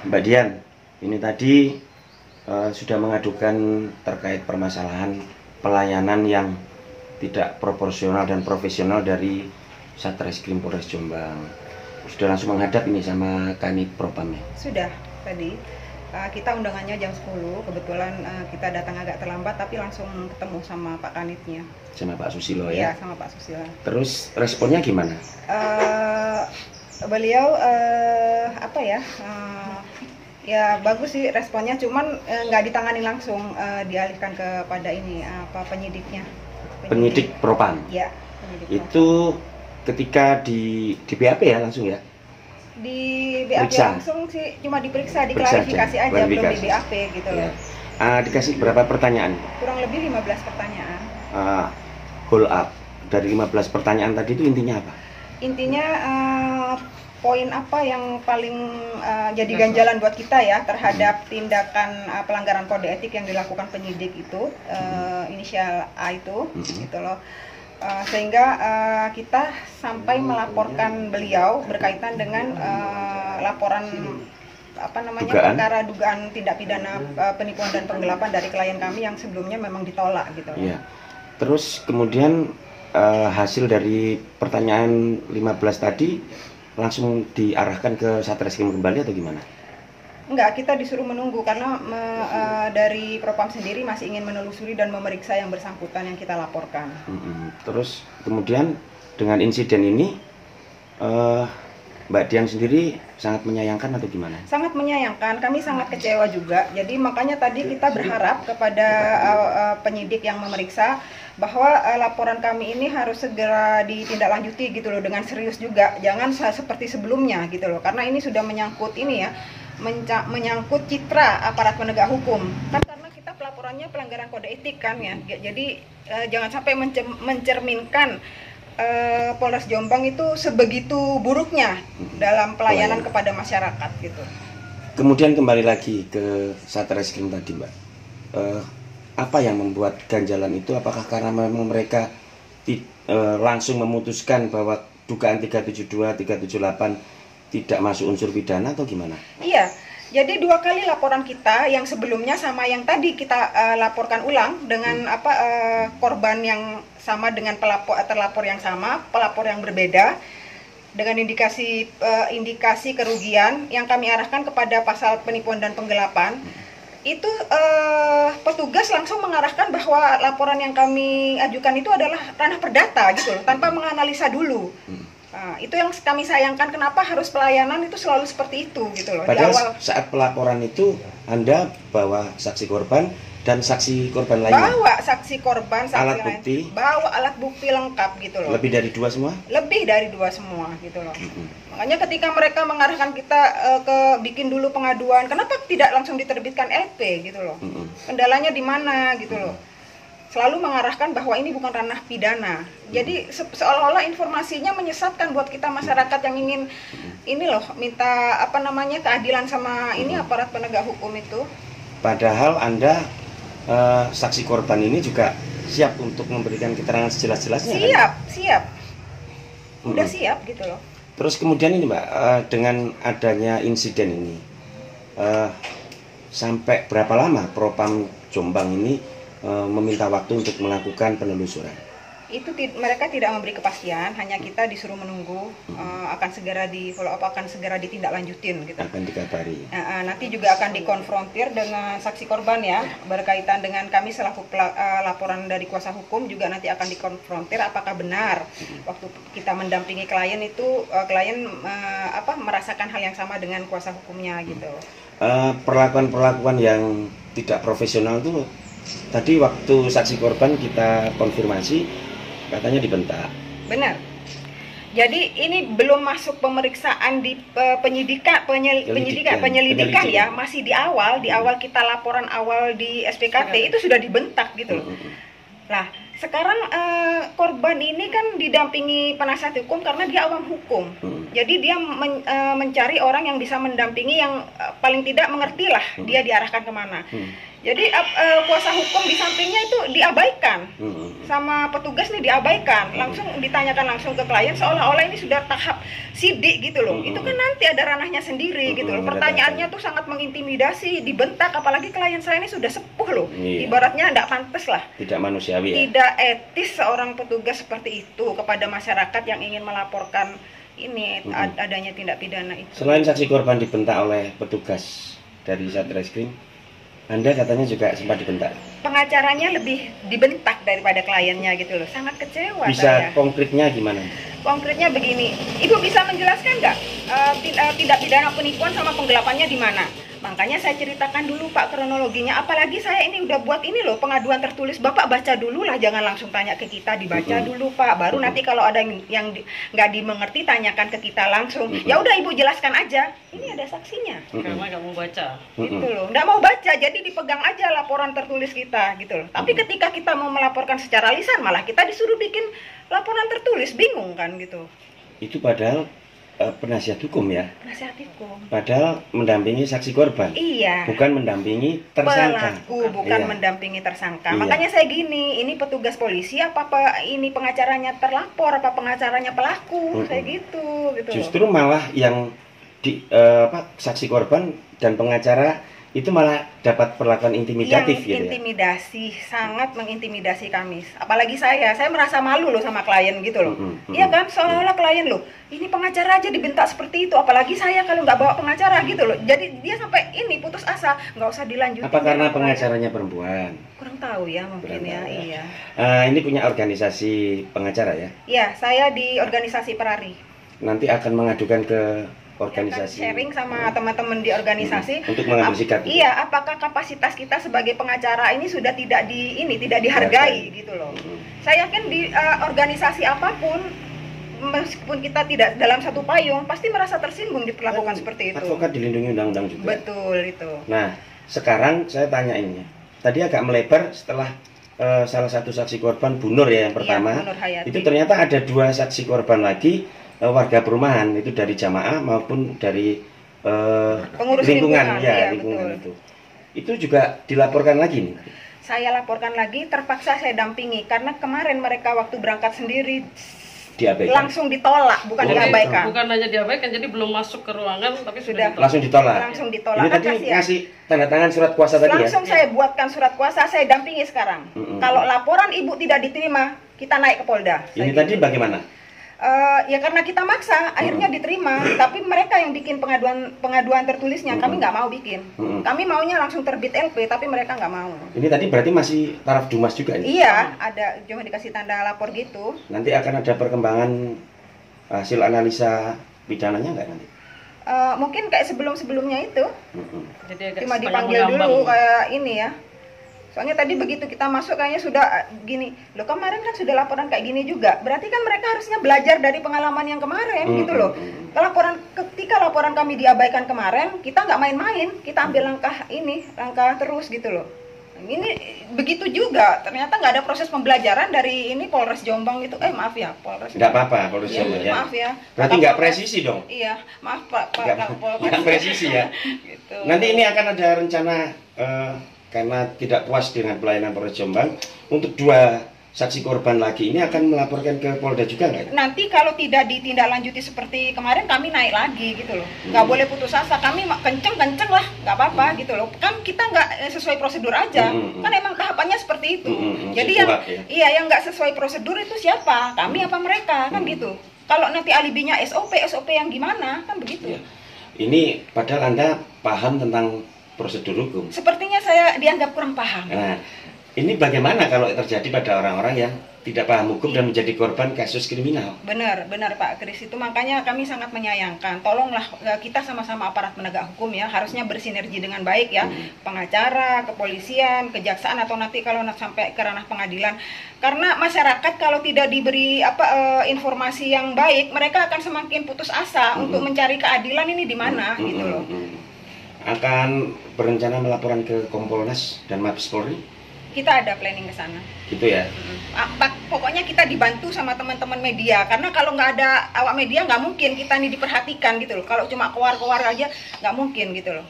Mbak Dian, ini tadi sudah mengadukan terkait permasalahan pelayanan yang tidak proporsional dan profesional dari Satreskrim Polres Jombang. Sudah langsung menghadap ini sama Kanit Propam ya? Sudah, tadi kita undangannya jam 10, kebetulan kita datang agak terlambat tapi langsung ketemu sama Pak Kanitnya. Sama Pak Susilo ya? Iya, sama Pak Susilo. Terus responnya gimana? Beliau ya bagus sih responnya, cuman nggak ditangani langsung, dialihkan kepada ini penyidiknya. Penyidik Propam? Ya, penyidik itu Propam. Ketika di BAP ya langsung ya? Di BAP langsung sih, cuma diperiksa, diklarifikasi aja, belum di BAP gitu loh. Dikasih berapa pertanyaan? Kurang lebih 15 pertanyaan. Hold up, dari 15 pertanyaan tadi itu intinya apa? Intinya poin apa yang paling jadi ganjalan buat kita ya terhadap tindakan pelanggaran kode etik yang dilakukan penyidik itu, inisial A itu, gitu loh. Sehingga kita sampai melaporkan beliau berkaitan dengan laporan perkara dugaan tindak pidana penipuan dan penggelapan dari klien kami yang sebelumnya memang ditolak gitu. Iya. Terus kemudian hasil dari pertanyaan 15 tadi langsung diarahkan ke Satreskrim kembali atau gimana? Enggak, kita disuruh menunggu karena dari Propam sendiri masih ingin menelusuri dan memeriksa yang bersangkutan yang kita laporkan. Terus kemudian dengan insiden ini Mbak Dian sendiri sangat menyayangkan atau gimana? Sangat menyayangkan, kami sangat kecewa juga. Jadi makanya tadi kita berharap kepada penyidik yang memeriksa bahwa laporan kami ini harus segera ditindaklanjuti gitu loh, dengan serius juga. Jangan seperti sebelumnya gitu loh. Karena ini sudah menyangkut ini ya, menyangkut citra aparat penegak hukum. Kan karena kita pelaporannya pelanggaran kode etik kan ya. Jadi jangan sampai mencerminkan Polres Jombang itu sebegitu buruknya dalam pelayanan kepada masyarakat gitu. Kemudian kembali lagi ke Satreskrim tadi Mbak, apa yang membuat ganjalan itu? Apakah karena memang mereka langsung memutuskan bahwa dugaan 372, 378 tidak masuk unsur pidana atau gimana? Iya, jadi 2 kali laporan kita yang sebelumnya sama yang tadi kita laporkan ulang dengan korban yang sama dengan terlapor yang sama, pelapor yang berbeda dengan indikasi kerugian yang kami arahkan kepada pasal penipuan dan penggelapan. Itu petugas langsung mengarahkan bahwa laporan yang kami ajukan itu adalah ranah perdata gitu loh, tanpa menganalisa dulu. Nah, itu yang kami sayangkan, kenapa harus pelayanan itu selalu seperti itu gitu loh. Padahal di awal saat pelaporan itu Anda bawa saksi korban dan saksi korban lainnya. Bawa saksi korban, saksi alat bukti, bawa alat bukti lengkap gitu loh. Lebih dari 2 semua? Lebih dari 2 semua gitu loh. Makanya ketika mereka mengarahkan kita ke bikin dulu pengaduan, kenapa tidak langsung diterbitkan LP gitu loh. Kendalanya di mana gitu loh. Selalu mengarahkan bahwa ini bukan ranah pidana. Jadi seolah-olah informasinya menyesatkan buat kita masyarakat yang ingin ini loh, minta keadilan sama ini aparat penegak hukum itu. Padahal Anda saksi korban ini juga siap untuk memberikan keterangan sejelas-jelasnya. Siap. Udah siap gitu loh. Terus kemudian ini Mbak, dengan adanya insiden ini, sampai berapa lama Propam Jombang ini meminta waktu untuk melakukan penelusuran? Itu mereka tidak memberi kepastian, hanya kita disuruh menunggu, akan segera di follow up, akan segera ditindaklanjutin gitu. Akan dikabari. Nanti juga akan dikonfrontir dengan saksi korban ya, berkaitan dengan kami selaku laporan dari kuasa hukum juga nanti akan dikonfrontir apakah benar waktu kita mendampingi klien itu klien merasakan hal yang sama dengan kuasa hukumnya gitu. Perlakuan-perlakuan yang tidak profesional itu tadi waktu saksi korban kita konfirmasi katanya dibentak. Benar. Jadi ini belum masuk pemeriksaan di penyelidikan ya, masih di awal kita laporan awal di SPKT itu sudah dibentak gitu loh. Nah, sekarang korban ini kan didampingi penasihat hukum karena dia awam hukum. Jadi dia mencari orang yang bisa mendampingi yang paling tidak mengerti lah dia diarahkan kemana. Jadi kuasa hukum di sampingnya itu diabaikan, sama petugas nih diabaikan, langsung ditanyakan langsung ke klien seolah-olah ini sudah tahap sidik gitu loh. Itu kan nanti ada ranahnya sendiri gitu loh. Pertanyaannya tuh sangat mengintimidasi, dibentak, apalagi klien saya ini sudah sepuh loh. Iya. Ibaratnya nggak pantas lah. Tidak manusiawi ya. Tidak etis seorang petugas seperti itu kepada masyarakat yang ingin melaporkan ini adanya tindak pidana itu. Selain saksi korban dibentak oleh petugas dari Satreskrim, Anda katanya juga sempat dibentak. Pengacaranya lebih dibentak daripada kliennya gitu loh. Sangat kecewa Bisa saya. konkretnya gimana? Konkretnya begini, Ibu bisa menjelaskan nggak tindak pidana penipuan sama penggelapannya di mana? Makanya saya ceritakan dulu Pak kronologinya. Apalagi saya ini udah buat ini loh pengaduan tertulis. Bapak baca dulu lah, jangan langsung tanya ke kita, dibaca dulu Pak. Baru nanti kalau ada yang nggak dimengerti tanyakan ke kita langsung. Ya udah Ibu jelaskan aja. Ini ada saksinya. Karena nggak mau baca. Gitu loh. Nggak mau baca, jadi dipegang aja laporan tertulis kita gitu loh. Tapi ketika kita mau melaporkan secara lisan, malah kita disuruh bikin laporan tertulis, bingung kan gitu. Itu padahal penasihat hukum ya. Penasihat hukum. Padahal mendampingi saksi korban. Iya. Bukan mendampingi tersangka. Pelaku, bukan Iya. mendampingi tersangka. Iya. Makanya saya gini, ini petugas polisi apa ini pengacaranya terlapor apa pengacaranya pelaku? Saya gitu loh. Justru malah yang saksi korban dan pengacara itu malah dapat perlakuan intimidatif gitu ya. Intimidasi, sangat mengintimidasi kami. Apalagi saya merasa malu loh sama klien gitu loh. Iya kan, seolah-olah klien loh, ini pengacara aja dibentak seperti itu, apalagi saya kalau nggak bawa pengacara gitu loh. Jadi dia sampai ini putus asa, nggak usah dilanjutin. Apa karena pengacaranya perempuan? Kurang tahu ya mungkin ya, iya. Ini punya organisasi pengacara ya? Iya, saya di organisasi Perari. Nanti akan mengadukan ke organisasi. Ya kan, sharing sama teman-teman di organisasi untuk mengambil sikap. Iya, apakah kapasitas kita sebagai pengacara ini sudah tidak dihargai gitu loh. Saya yakin di organisasi apapun, meskipun kita tidak dalam satu payung, pasti merasa tersinggung diperlakukan seperti itu. Advokat dilindungi undang-undang juga. Betul itu. Nah, sekarang saya tanya ini. Tadi agak melebar setelah salah satu saksi korban Bu Nur ya yang pertama. Iya, Bu Nur Hayati. Itu ternyata ada 2 saksi korban lagi, warga perumahan, itu dari jamaah maupun dari pengurus lingkungan ya, iya, lingkungan betul. itu juga dilaporkan lagi nih. Saya laporkan lagi, terpaksa saya dampingi karena kemarin mereka waktu berangkat sendiri Diabaikan. langsung ditolak, bukan Jadi, diabaikan. bukan hanya diabaikan, jadi belum masuk ke ruangan tapi Sudah. sudah Langsung ditolak. Langsung ditolak. Ini Kan tadi kasihan. ngasih tanda tangan surat kuasa tadi ya. Langsung saya buatkan surat kuasa, saya dampingi sekarang. Kalau laporan ibu tidak diterima, kita naik ke Polda. Ini Saya tadi gitu. bagaimana? Ya karena kita maksa, akhirnya diterima. Tapi mereka yang bikin pengaduan tertulisnya, kami nggak mau bikin. Kami maunya langsung terbit LP, tapi mereka nggak mau. Ini tadi berarti masih taraf Dumas juga ini? Iya, ada cuma dikasih tanda lapor gitu. Nanti akan ada perkembangan hasil analisa pidananya nggak nanti? Mungkin kayak sebelum-sebelumnya itu, jadi agak cuma setengah dipanggil mengambang. dulu kayak ini ya. Soalnya tadi begitu kita masuk kayaknya sudah gini, loh kemarin kan sudah laporan kayak gini juga. Berarti kan mereka harusnya belajar dari pengalaman yang kemarin gitu loh. Ketika laporan kami diabaikan kemarin, kita nggak main-main, kita ambil langkah terus gitu loh. Ini begitu juga, ternyata nggak ada proses pembelajaran dari ini Polres Jombang itu. Maaf ya, Polres. Nggak apa-apa, Polres Iya, Jombang ya. maaf ya. Berarti nggak presisi dong? Iya, maaf Pak Nggak presisi ya. Gitu. Nanti ini akan ada rencana karena tidak puas dengan pelayanan Polres Jombang untuk 2 saksi korban lagi ini akan melaporkan ke Polda juga nggak? Nanti kalau tidak ditindaklanjuti seperti kemarin, kami naik lagi gitu loh. Nggak boleh putus asa, kami kenceng lah, nggak apa-apa gitu loh. Kan kita nggak sesuai prosedur aja, kan emang tahapannya seperti itu. Jadi yang nggak sesuai prosedur itu siapa? Kami apa mereka? Kan gitu. Kalau nanti alibinya SOP yang gimana? Kan begitu. Ya. Ini padahal Anda paham tentang prosedur hukum. Sepertinya saya dianggap kurang paham. Nah, ini bagaimana kalau terjadi pada orang-orang yang tidak paham hukum dan menjadi korban kasus kriminal? Benar Pak Kris, itu makanya kami sangat menyayangkan. Tolonglah kita sama-sama aparat penegak hukum ya, harusnya bersinergi dengan baik ya. Pengacara, kepolisian, kejaksaan atau nanti kalau sampai ke ranah pengadilan. Karena masyarakat kalau tidak diberi informasi yang baik, mereka akan semakin putus asa untuk mencari keadilan ini di mana gitu loh. Akan berencana melaporan ke Kompolnas dan Mabes Polri? Kita ada planning ke sana. Gitu ya. Pokoknya kita dibantu sama teman-teman media, karena kalau nggak ada awak media nggak mungkin kita ini diperhatikan gitu loh. Kalau cuma keluar-keluar aja nggak mungkin gitu loh.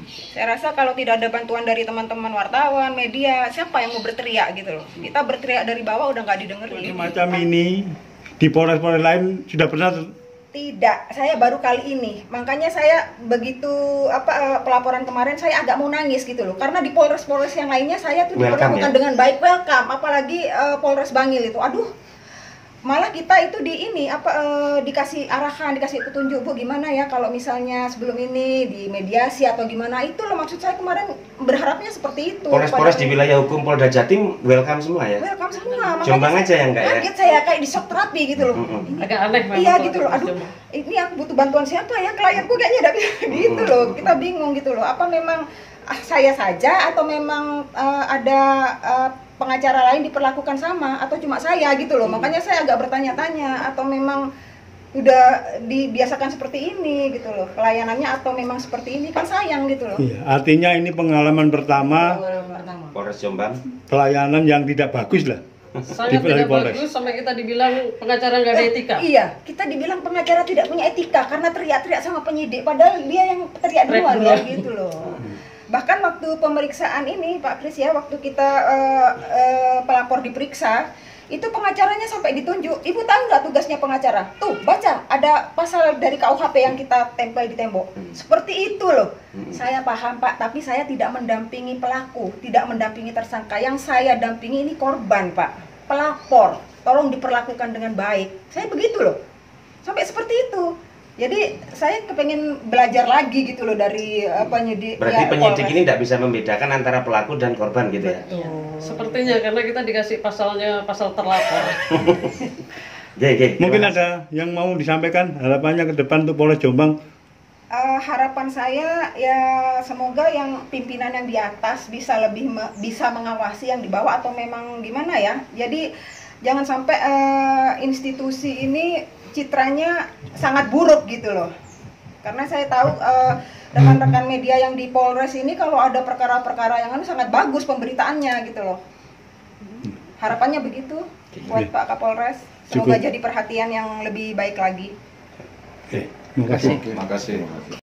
Saya rasa kalau tidak ada bantuan dari teman-teman wartawan, media, siapa yang mau berteriak gitu loh. Kita berteriak dari bawah udah nggak didengerin. Macam ini di Polres-Polres lain sudah pernah. Tidak, saya baru kali ini. Makanya saya begitu pelaporan kemarin saya agak mau nangis gitu loh. Karena di Polres-Polres yang lainnya saya tuh diperlakukan dengan baik, welcome. Apalagi Polres Bangil itu. Aduh, malah kita itu dikasih arahan, dikasih petunjuk, Bu, gimana ya kalau misalnya sebelum ini dimediasi atau gimana. Itu loh maksud saya kemarin berharapnya seperti itu. Polres-polres di wilayah hukum Polda Jatim welcome semua ya? Welcome semua. Jombang aja yang enggak ya? Kaget saya kayak di shock terapi gitu loh. Agak aneh memang. Iya gitu loh. Aduh, ini aku butuh bantuan siapa ya? Klienku kayaknya udah gitu loh. Kita bingung gitu loh. Apa memang saya saja atau memang ada pengacara lain diperlakukan sama atau cuma saya gitu loh. Makanya saya agak bertanya-tanya atau memang udah dibiasakan seperti ini gitu loh. Pelayanannya atau memang seperti ini kan sayang gitu loh. Iya, artinya ini pengalaman pertama Polres Jombang. pelayanan yang tidak bagus lah. Sangat Di tidak Polres. bagus sampai kita dibilang pengacara nggak ada etika. Iya, kita dibilang pengacara tidak punya etika karena teriak-teriak sama penyidik padahal dia yang teriak duluan ya gitu loh. Bahkan waktu pemeriksaan ini Pak Kris ya, waktu kita pelapor diperiksa, itu pengacaranya sampai ditunjuk. Ibu tahu nggak tugasnya pengacara? Tuh, baca, ada pasal dari KUHP yang kita tempel di tembok. Seperti itu loh. Saya paham Pak, tapi saya tidak mendampingi pelaku, tidak mendampingi tersangka. Yang saya dampingi ini korban Pak, pelapor. Tolong diperlakukan dengan baik. Saya begitu loh. Sampai seperti itu. Jadi saya kepengen belajar lagi gitu loh dari penyidik. Berarti penyidik ini tidak bisa membedakan antara pelaku dan korban gitu ya? Sepertinya karena kita dikasih pasalnya pasal terlapor. Mungkin ada yang mau disampaikan harapannya ke depan untuk Polres Jombang. Harapan saya ya semoga yang pimpinan yang di atas bisa lebih bisa mengawasi yang di bawah atau memang gimana ya. Jadi jangan sampai institusi ini citranya sangat buruk gitu loh. Karena saya tahu rekan-rekan media yang di Polres ini kalau ada perkara-perkara yang sangat bagus pemberitaannya gitu loh. Harapannya begitu buat Pak Kapolres. Semoga jadi perhatian yang lebih baik lagi. Oke, terima kasih. Terima kasih.